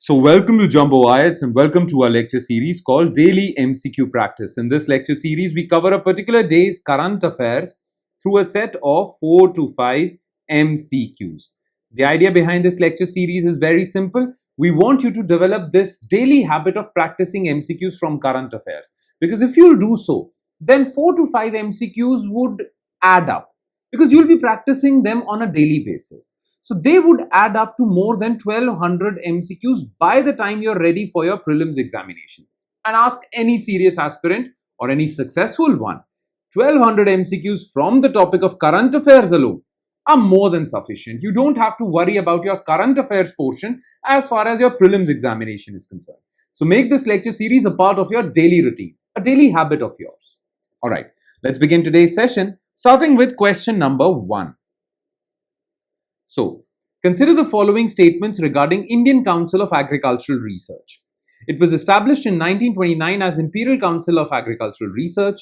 So welcome to Jumbo IS and welcome to our lecture series called Daily MCQ Practice. In this lecture series, we cover a particular day's current affairs through a set of 4 to 5 MCQs. The idea behind this lecture series is very simple. We want you to develop this daily habit of practicing MCQs from current affairs. Because if you'll do so, then 4 to 5 MCQs would add up because you'll be practicing them on a daily basis. So they would add up to more than 1200 MCQs by the time you're ready for your prelims examination. And ask any serious aspirant or any successful one, 1200 MCQs from the topic of current affairs alone are more than sufficient. You don't have to worry about your current affairs portion as far as your prelims examination is concerned. So make this lecture series a part of your daily routine, a daily habit of yours. All right, let's begin today's session, starting with question number 1. So, consider the following statements regarding Indian Council of Agricultural Research. It was established in 1929 as Imperial Council of Agricultural Research.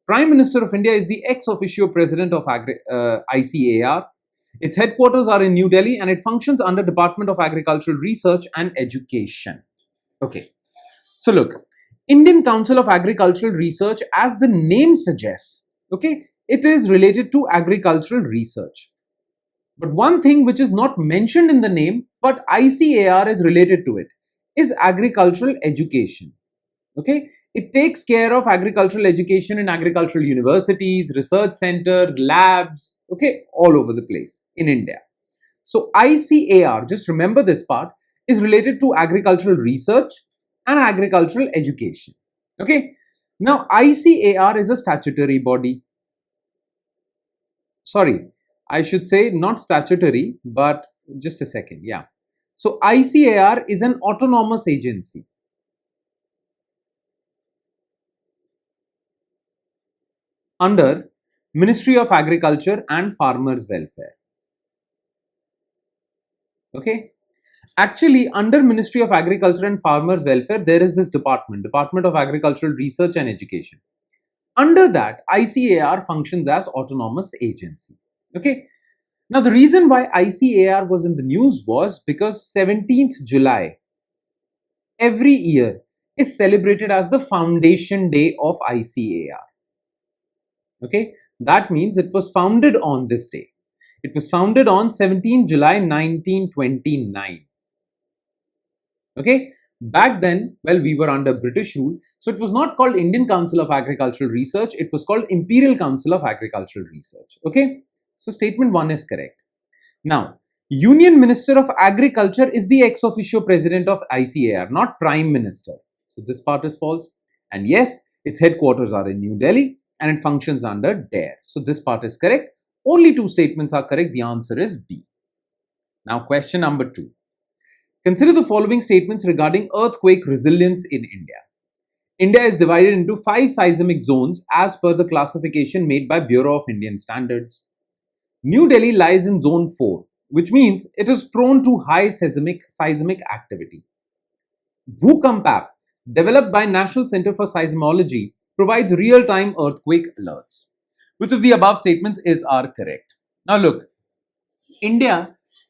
Prime Minister of India is the ex officio president of ICAR. Its headquarters are in New Delhi and it functions under Department of Agricultural Research and Education. Okay, so look, Indian Council of Agricultural Research, as the name suggests, okay, it is related to agricultural research. But one thing which is not mentioned in the name, but ICAR is related to it, is agricultural education. Okay, it takes care of agricultural education in agricultural universities, research centers, labs, okay, all over the place in India. So ICAR, just remember this part, is related to agricultural research and agricultural education. Okay, now ICAR is a statutory body. Sorry, I should say not statutory, but just a second. Yeah. So ICAR is an autonomous agency. Under Ministry of Agriculture and Farmers Welfare. Okay. Actually, under Ministry of Agriculture and Farmers Welfare, there is this department, Department of Agricultural Research and Education. Under that, ICAR functions as autonomous agency. Okay. Now, the reason why ICAR was in the news was because 17th July every year is celebrated as the foundation day of ICAR. Okay, that means it was founded on this day. It was founded on 17th July 1929. Okay, back then, well, we were under British rule, so it was not called Indian Council of Agricultural Research, it was called Imperial Council of Agricultural Research. Okay. So statement 1 is correct. Now, Union Minister of Agriculture is the ex officio president of ICAR, not Prime Minister. So this part is false. And yes, its headquarters are in New Delhi and it functions under DARE. So this part is correct. Only 2 statements are correct. The answer is B. Now, question number 2. Consider the following statements regarding earthquake resilience in India. India is divided into 5 seismic zones as per the classification made by Bureau of Indian Standards. New Delhi lies in zone 4, which means it is prone to high seismic activity. Bhukamp app, developed by National Center for Seismology, provides real-time earthquake alerts. Which of the above statements are correct? Now look, India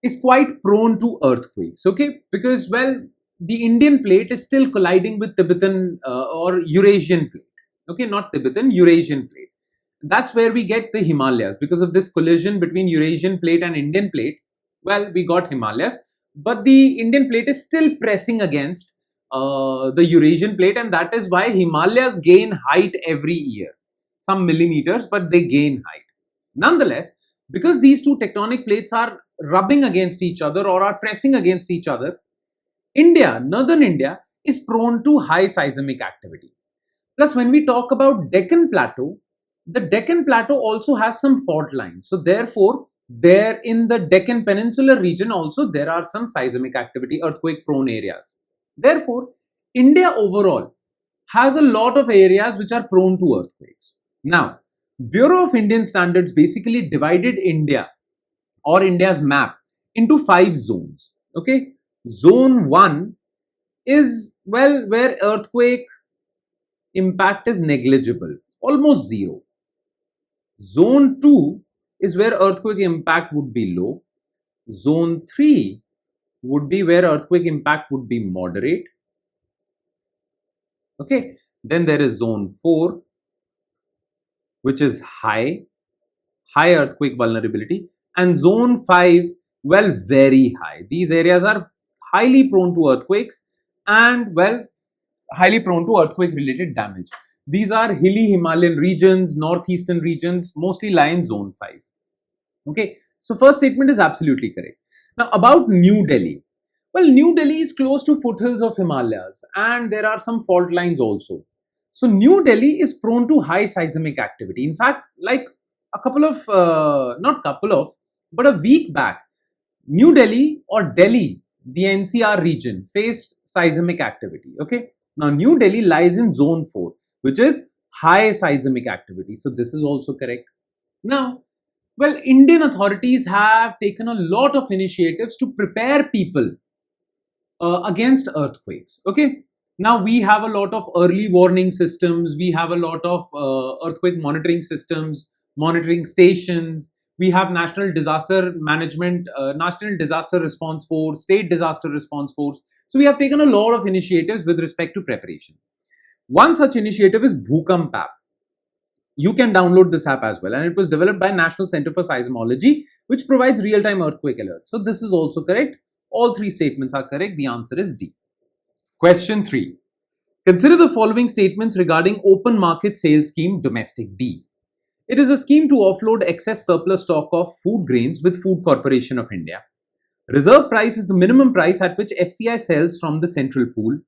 is quite prone to earthquakes, okay? Because, well, the Indian plate is still colliding with Tibetan or Eurasian plate. Okay, not Tibetan, Eurasian plate. That's where we get the Himalayas. Because of this collision between Eurasian plate and Indian plate, well, we got Himalayas. But the Indian plate is still pressing against the Eurasian plate, and that is why Himalayas gain height every year. Some millimeters, but they gain height. Nonetheless, because these two tectonic plates are rubbing against each other or are pressing against each other, India, northern India, is prone to high seismic activity. Plus, when we talk about Deccan Plateau, the Deccan Plateau also has some fault lines. So therefore, there in the Deccan Peninsular region also there are some seismic activity, earthquake prone areas. Therefore, India overall has a lot of areas which are prone to earthquakes. Now, Bureau of Indian Standards basically divided India or India's map into 5 zones. Okay, zone 1 is, well, where earthquake impact is negligible, almost 0. Zone 2 is where earthquake impact would be low. Zone 3 would be where earthquake impact would be moderate. Okay, then there is zone 4, which is high earthquake vulnerability, and zone 5, well, very high. These areas are highly prone to earthquakes and, well, highly prone to earthquake related damage. These are hilly Himalayan regions, northeastern regions, mostly lie in zone 5. Okay, so first statement is absolutely correct. Now about New Delhi. Well, New Delhi is close to foothills of Himalayas and there are some fault lines also. So New Delhi is prone to high seismic activity. In fact, like but a week back, New Delhi or Delhi, the NCR region, faced seismic activity. Okay, now New Delhi lies in zone 4, which is high seismic activity. So this is also correct. Now, well, Indian authorities have taken a lot of initiatives to prepare people against earthquakes. Okay, now we have a lot of early warning systems, we have a lot of earthquake monitoring systems, monitoring stations, we have national disaster management, national disaster response force, state disaster response force. So we have taken a lot of initiatives with respect to preparation. One such initiative is Bhukamp app. You can download this app as well, and it was developed by National Center for Seismology, which provides real-time earthquake alerts. So this is also correct. All three statements are correct. The answer is D. Question 3. Consider the following statements regarding open market sales scheme domestic D. It is a scheme to offload excess surplus stock of food grains with Food Corporation of India. Reserve price is the minimum price at which FCI sells from the central pool.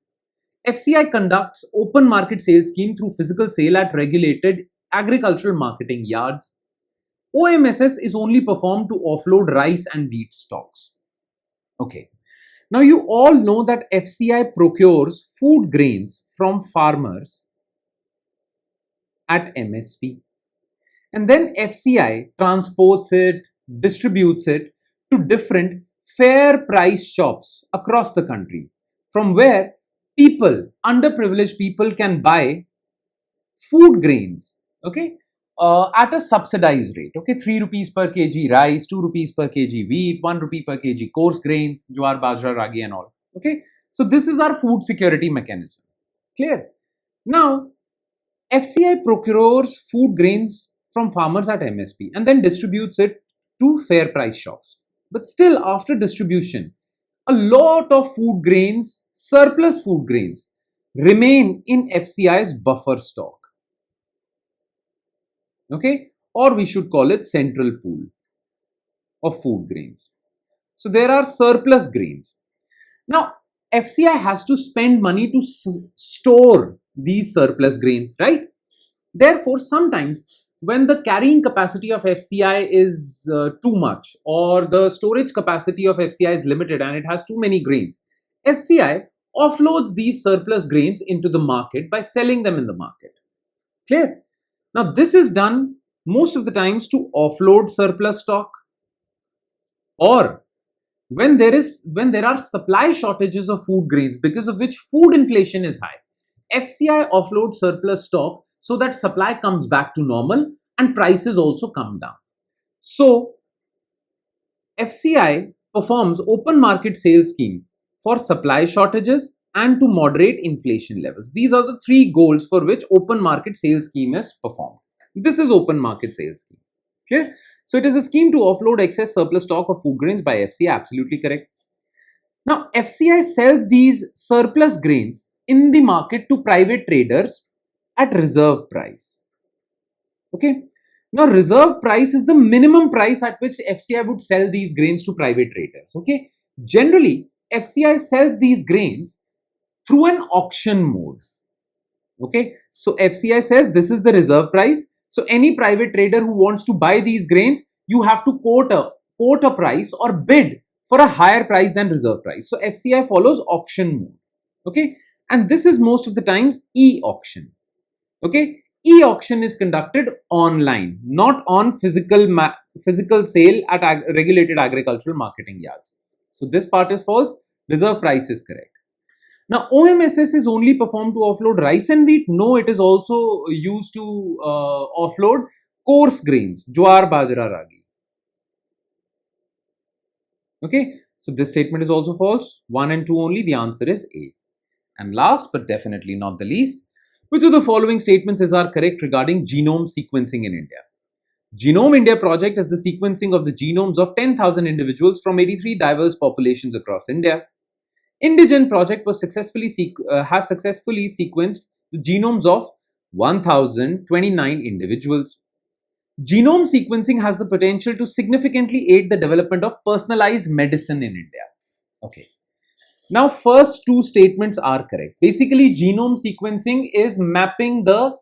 FCI conducts open market sales scheme through physical sale at regulated agricultural marketing yards. OMSS is only performed to offload rice and wheat stocks. Okay. Now you all know that FCI procures food grains from farmers at MSP. And then FCI transports it, distributes it to different fair price shops across the country, from where people, underprivileged people, can buy food grains, okay, at a subsidized rate. Okay, 3 rupees per kg rice, 2 rupees per kg wheat, 1 rupee per kg coarse grains, jowar, bajra, ragi and all. Okay, so this is our food security mechanism. Clear? Now, FCI procures food grains from farmers at MSP and then distributes it to fair price shops. But still, after distribution, a lot of food grains, surplus food grains, remain in FCI's buffer stock. Okay, or we should call it central pool of food grains. So there are surplus grains. Now, FCI has to spend money to store these surplus grains, right? Therefore, sometimes when the carrying capacity of FCI is too much, or the storage capacity of FCI is limited and it has too many grains, FCI offloads these surplus grains into the market by selling them in the market. Clear? Now, this is done most of the times to offload surplus stock, or when there are supply shortages of food grains because of which food inflation is high. FCI offloads surplus stock so that supply comes back to normal and prices also come down. So, FCI performs open market sales scheme for supply shortages and to moderate inflation levels. These are the three goals for which open market sales scheme is performed. This is open market sales scheme. Clear? So it is a scheme to offload excess surplus stock of food grains by FCI. Absolutely correct. Now, FCI sells these surplus grains in the market to private traders at reserve price. Okay. Now, reserve price is the minimum price at which FCI would sell these grains to private traders. Okay. Generally, FCI sells these grains through an auction mode. Okay. So FCI says this is the reserve price. So any private trader who wants to buy these grains, you have to quote a price or bid for a higher price than reserve price. So FCI follows auction mode. Okay. And this is most of the times e-auction. Okay. E-auction is conducted online, not on physical sale at regulated agricultural marketing yards. So this part is false. Reserve price is correct. Now, OMSS is only performed to offload rice and wheat. No, it is also used to offload coarse grains, jowar, bajra, ragi. Okay. So this statement is also false. 1 and 2 only. The answer is A. And last but definitely not the least, which of the following statements are correct regarding genome sequencing in India? Genome India project is the sequencing of the genomes of 10,000 individuals from 83 diverse populations across India. Indigen project has successfully sequenced the genomes of 1,029 individuals. Genome sequencing has the potential to significantly aid the development of personalized medicine in India. Okay. Now, first two statements are correct. Basically, genome sequencing is mapping the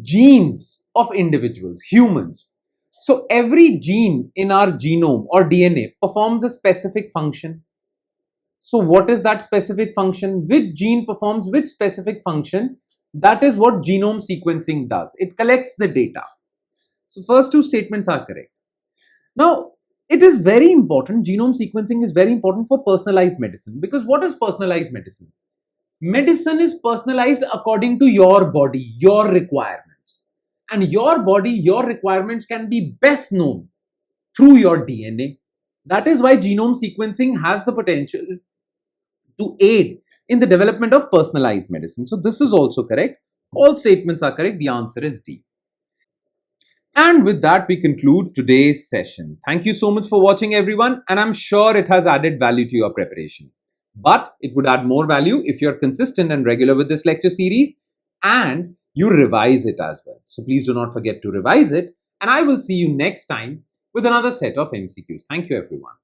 genes of individuals, humans. So, every gene in our genome or DNA performs a specific function. So, what is that specific function? Which gene performs which specific function? That is what genome sequencing does. It collects the data. So, first two statements are correct. Now, it is very important. Genome sequencing is very important for personalized medicine, because what is personalized medicine? Medicine is personalized according to your body, your requirements. And your body, your requirements can be best known through your DNA. That is why genome sequencing has the potential to aid in the development of personalized medicine. So, this is also correct. All statements are correct. The answer is D. And with that, we conclude today's session. Thank you so much for watching, everyone, and I'm sure it has added value to your preparation. But it would add more value if you're consistent and regular with this lecture series and you revise it as well. So please do not forget to revise it, and I will see you next time with another set of MCQs. Thank you, everyone.